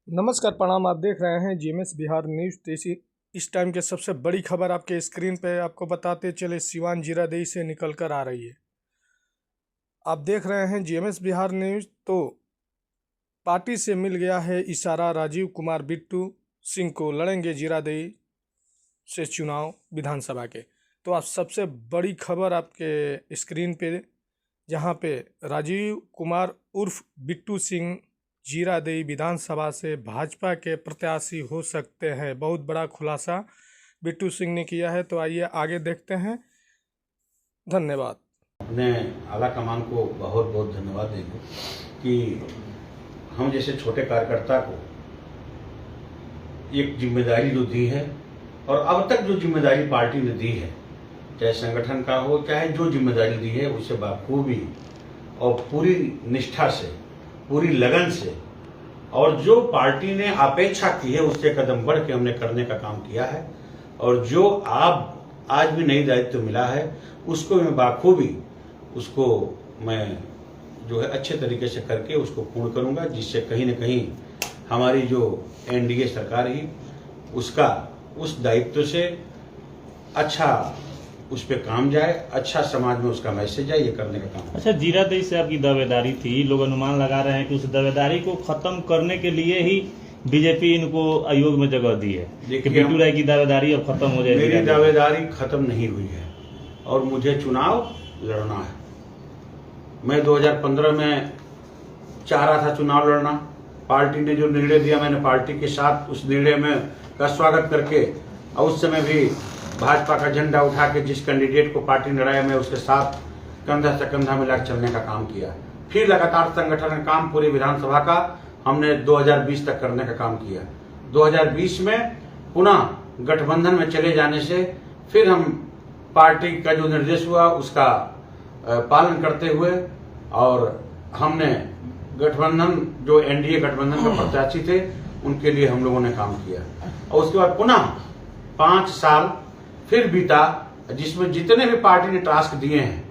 नमस्कार, प्रणाम। आप देख रहे हैं जीएमएस बिहार न्यूज़। इस टाइम के सबसे बड़ी खबर आपके स्क्रीन पे आपको बताते चले सिवान जीरादेई से निकल कर आ रही है। आप देख रहे हैं जीएमएस बिहार न्यूज़। तो पार्टी से मिल गया है इशारा, राजीव कुमार बिट्टू सिंह को लड़ेंगे जीरादेई से चुनाव विधानसभा के। तो आप सबसे बड़ी खबर आपके स्क्रीन पे, जहां पे राजीव कुमार उर्फ बिट्टू सिंह जीरादेई विधानसभा से भाजपा के प्रत्याशी हो सकते हैं। बहुत बड़ा खुलासा बिट्टू सिंह ने किया है। तो आइए आगे देखते हैं। धन्यवाद। अपने आला कमान को बहुत बहुत धन्यवाद देंगे कि हम जैसे छोटे कार्यकर्ता को एक जिम्मेदारी जो दी है, और अब तक जो जिम्मेदारी पार्टी ने दी है, चाहे संगठन का हो चाहे जो जिम्मेदारी दी है, उसे बखूबी और पूरी निष्ठा से, पूरी लगन से, और जो पार्टी ने अपेक्षा की है उससे कदम बढ़ के हमने करने का काम किया है। और जो आप आज भी नई दायित्व मिला है उसको मैं बखूबी उसको मैं जो है अच्छे तरीके से करके उसको पूर्ण करूंगा, जिससे कहीं न कहीं हमारी जो एनडीए सरकार ही उसका उस दायित्व से अच्छा उस पर काम जाए, अच्छा समाज में उसका मैसेज जाए, ये करने का काम। अच्छा, जीरादेई से आपकी दावेदारी थी, लोग अनुमान लगा रहे हैं कि उस दावेदारी को खत्म करने के लिए ही बीजेपी इनको आयोग में जगह दी है कि बिट्टू राय की दावेदारी अब खत्म हो जाएगी। मेरी दावेदारी खत्म नहीं हुई है और मुझे चुनाव लड़ना है। मैं 2015 में चाह रहा था चुनाव लड़ना। पार्टी ने जो निर्णय दिया, मैंने पार्टी के साथ उस निर्णय में का स्वागत करके, और उस समय भी भाजपा का झंडा उठा के जिस कैंडिडेट को पार्टी ने लड़ाया, मैं उसके साथ कंधा से कंधा मिला चलने का काम किया। फिर लगातार संगठन का काम पूरी विधानसभा का हमने 2020 तक करने का काम किया। 2020 में पुनः गठबंधन में चले जाने से फिर हम पार्टी का जो निर्देश हुआ उसका पालन करते हुए, और हमने गठबंधन जो एनडीए गठबंधन का प्रत्याशी थे उनके लिए हम लोगों ने काम किया। और उसके बाद पुनः 5 साल फिर बीता, जिसमें जितने भी पार्टी ने टास्क दिए हैं,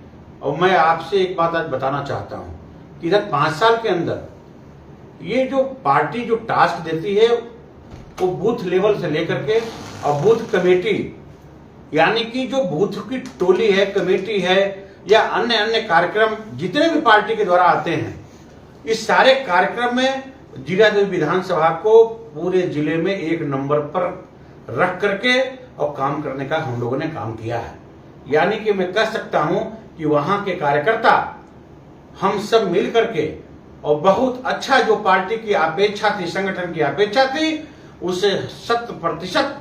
और मैं आपसे एक बात आज बताना चाहता हूं कि इधर 5 साल के अंदर ये जो पार्टी जो टास्क देती है वो बूथ लेवल से लेकर के और बूथ कमेटी, यानी कि जो बूथ की टोली है, कमेटी है, या अन्य अन्य कार्यक्रम जितने भी पार्टी के द्वारा आते हैं, इस सारे कार्यक्रम में जीरादेई विधानसभा को पूरे जिले में 1 नंबर पर रख करके और काम करने का हम लोगों ने काम किया है। यानी कि मैं कह सकता हूं कि वहां के कार्यकर्ता हम सब मिल करके, और बहुत अच्छा जो पार्टी की अपेक्षा थी, संगठन की अपेक्षा थी, उसे 100%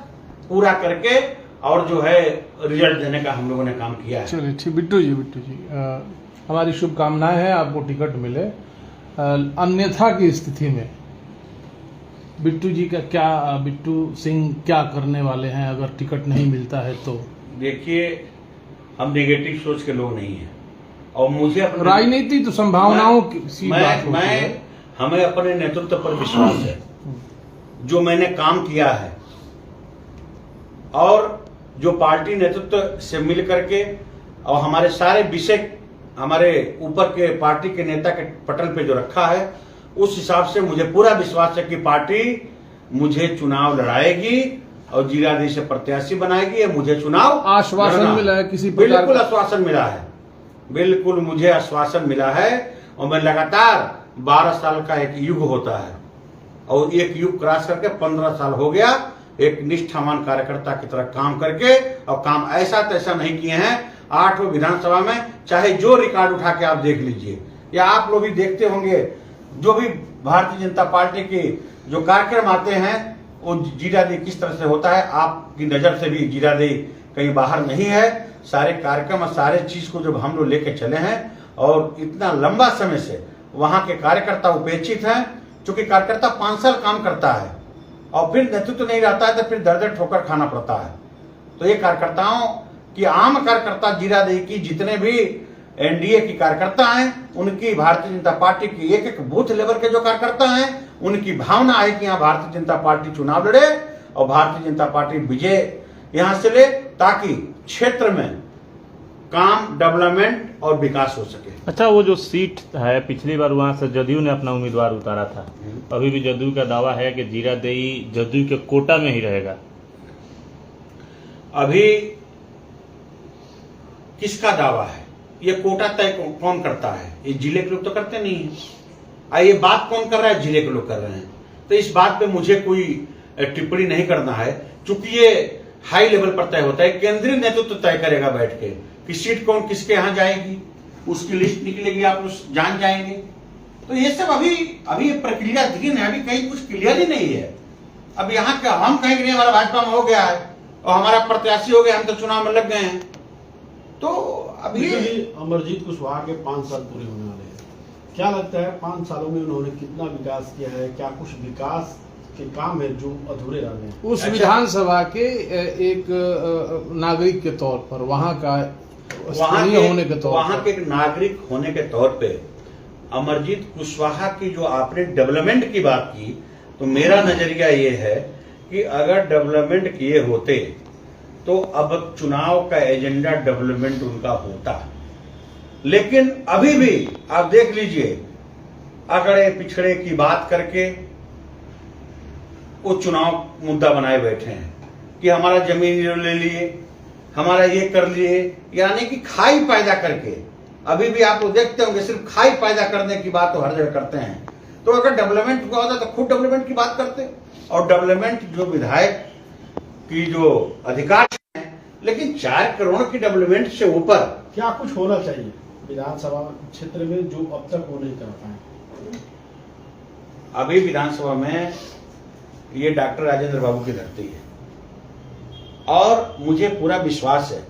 पूरा करके और जो है रिजल्ट देने का हम लोगों ने काम किया है। चलिए ठीक। बिट्टू जी हमारी शुभकामनाएं हैं आपको टिकट मिले। अन्यथा की स्थिति में बिट्टू जी का क्या, बिट्टू सिंह क्या करने वाले हैं अगर टिकट नहीं मिलता है तो? देखिए, हम नेगेटिव सोच के लोग नहीं हैं, और मुझे अपने राजनीति तो संभावनाओं की बात होती है। हमें अपने नेतृत्व पर विश्वास है, जो मैंने काम किया है, और जो पार्टी नेतृत्व से मिल करके और हमारे सारे विषय हमारे ऊपर के पार्टी के नेता के पटल पे जो रखा है, उस हिसाब से मुझे पूरा विश्वास है कि पार्टी मुझे चुनाव लड़ाएगी और जीरादेई से प्रत्याशी बनाएगी। या मुझे चुनाव आश्वासन मिला है किसी प्रकार? बिल्कुल आश्वासन मिला है, बिल्कुल मुझे आश्वासन मिला है। और मैं लगातार 12 साल का एक युग होता है, और एक युग क्रॉस करके 15 साल हो गया एक निष्ठावान कार्यकर्ता की तरह काम करके, और काम ऐसा तैसा नहीं किए हैं। 8वें विधानसभा में चाहे जो रिकॉर्ड उठा के आप देख लीजिए, या आप लोग भी देखते होंगे, जो भी भारतीय जनता पार्टी के जो कार्यक्रम आते हैं वो जीरादेई किस तरह से होता है, आपकी नजर से भी जीरादेई कहीं बाहर नहीं है। सारे कार्यक्रम और सारे चीज को जब हम लोग लेके चले हैं, और इतना लंबा समय से वहां के कार्यकर्ता उपेक्षित हैं, क्योंकि कार्यकर्ता 5 साल काम करता है और फिर नेतृत्व नहीं रहता है तो फिर दर ठोकर खाना पड़ता है। तो ये कार्यकर्ताओं की, आम कार्यकर्ता जीरादेई की जितने भी एनडीए की कार्यकर्ता हैं, उनकी भारतीय जनता पार्टी की एक एक बूथ लेवल के जो कार्यकर्ता हैं, उनकी भावना है कि यहाँ भारतीय जनता पार्टी चुनाव लड़े और भारतीय जनता पार्टी विजय यहां से ले, ताकि क्षेत्र में काम, डेवलपमेंट और विकास हो सके। अच्छा, वो जो सीट है पिछली बार वहां से जदयू ने अपना उम्मीदवार उतारा था, अभी भी जदयू का दावा है कि जीरादेई जदयू के कोटा में ही रहेगा। अभी किसका दावा है? ये कोटा तय कौन करता है? ये जिले के लोग तो करते नहीं है। ये बात कौन कर रहा है? जिले के लोग कर रहे हैं। तो इस बात पे मुझे कोई टिप्पणी नहीं करना है, क्योंकि ये हाई लेवल पर तय होता है। केंद्रीय नेतृत्व तय करेगा बैठ के कि सीट कौन किसके यहाँ जाएगी, उसकी लिस्ट निकलेगी, आप उस जान जाएंगे। तो ये सब अभी प्रक्रिया धीन है, अभी कहीं कुछ क्लियर ही नहीं है। अब यहाँ का हम कहेंगे नहीं हमारा भाजपा में हो गया है और हमारा प्रत्याशी हो गया, हम तो चुनाव में लग गए हैं। तो अभी अमरजीत कुशवाहा के 5 साल पूरे होने वाले हैं। क्या लगता है 5 सालों में उन्होंने कितना विकास किया है? क्या कुछ विकास के काम है जो अधूरे रह गए? उस विधानसभा के एक नागरिक के तौर पर, वहाँ का स्थानीय होने के तौर पर, वहाँ के एक नागरिक होने के तौर पे अमरजीत कुशवाहा की जो आपने डेवलपमेंट की बात की, तो मेरा नजरिया ये है कि अगर डेवलपमेंट किए होते तो अब चुनाव का एजेंडा डेवलपमेंट उनका होता। लेकिन अभी भी आप देख लीजिए, अगड़े पिछड़े की बात करके वो चुनाव मुद्दा बनाए बैठे हैं कि हमारा जमीन ले लिए, हमारा ये कर लिए, यानी कि खाई पैदा करके। अभी भी आप वो देखते होंगे, सिर्फ खाई पैदा करने की बात तो हर जगह करते हैं। तो अगर डेवलपमेंट हुआ होता तो खुद डेवलपमेंट की बात करते, और डेवलपमेंट जो विधायक की जो अधिकार है, लेकिन 4 करोड़ की डेवलपमेंट से ऊपर क्या कुछ होना चाहिए विधानसभा क्षेत्र में जो अब तक वो नहीं कर पाए? अभी विधानसभा में ये डॉक्टर राजेंद्र बाबू की धरती है, और मुझे पूरा विश्वास है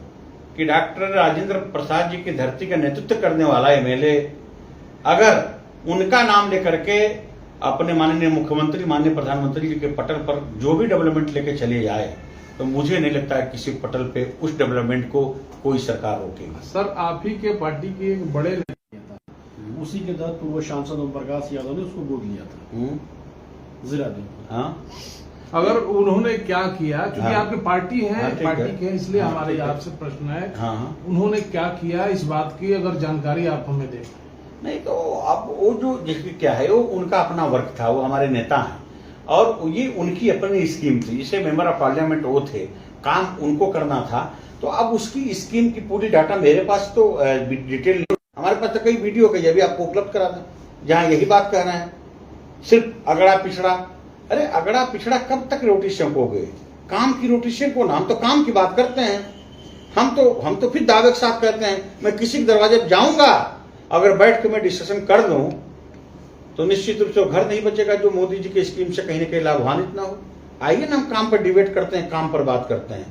कि डॉक्टर राजेंद्र प्रसाद जी की धरती का नेतृत्व करने वाला एमएलए अगर उनका नाम लेकर के अपने माननीय मुख्यमंत्री, माननीय प्रधानमंत्री जी के पटल पर जो भी डेवलपमेंट लेके चले जाए, तो मुझे नहीं लगता है किसी पटल पे उस डेवलपमेंट को कोई सरकार रोकेगी। सर, आप ही के पार्टी के एक बड़े उसी के तहत पूर्व सांसद ओम प्रकाश यादव ने उसको गोद लिया था जीरादेई। हाँ, अगर उन्होंने क्या किया, क्योंकि हाँ, आपकी पार्टी है, हाँ, पार्टी के, इसलिए हाँ, हमारे ठीक है। आपसे प्रश्न है, हाँ, उन्होंने क्या किया इस बात की अगर जानकारी आप हमें दें। नहीं तो अब वो जो जिसकी क्या है, वो उनका अपना वर्क था, वो हमारे नेता हैं और ये उनकी अपनी स्कीम थी, जिसे मेंबर ऑफ पार्लियामेंट वो थे, काम उनको करना था। तो अब उसकी स्कीम की पूरी डाटा मेरे पास तो डिटेल, हमारे पास तो कई वीडियो के भी आपको उपलब्ध करा दें, जहां यही बात कह रहे हैं, सिर्फ अगड़ा पिछड़ा। अरे अगड़ा पिछड़ा कब तक रोटी सेंकोगे? काम की रोटी सेंको ना, हम तो काम की बात करते हैं। हम तो फिर दावे के साथ कहते हैं, मैं किसी के दरवाजे पर जाऊंगा, अगर बैठ के मैं डिस्कशन कर दूं तो निश्चित रूप से वो घर नहीं बचेगा जो मोदी जी की स्कीम से कहीं ना कहीं लाभान्वित ना हो। आइए ना, हम काम पर डिबेट करते हैं, काम पर बात करते हैं।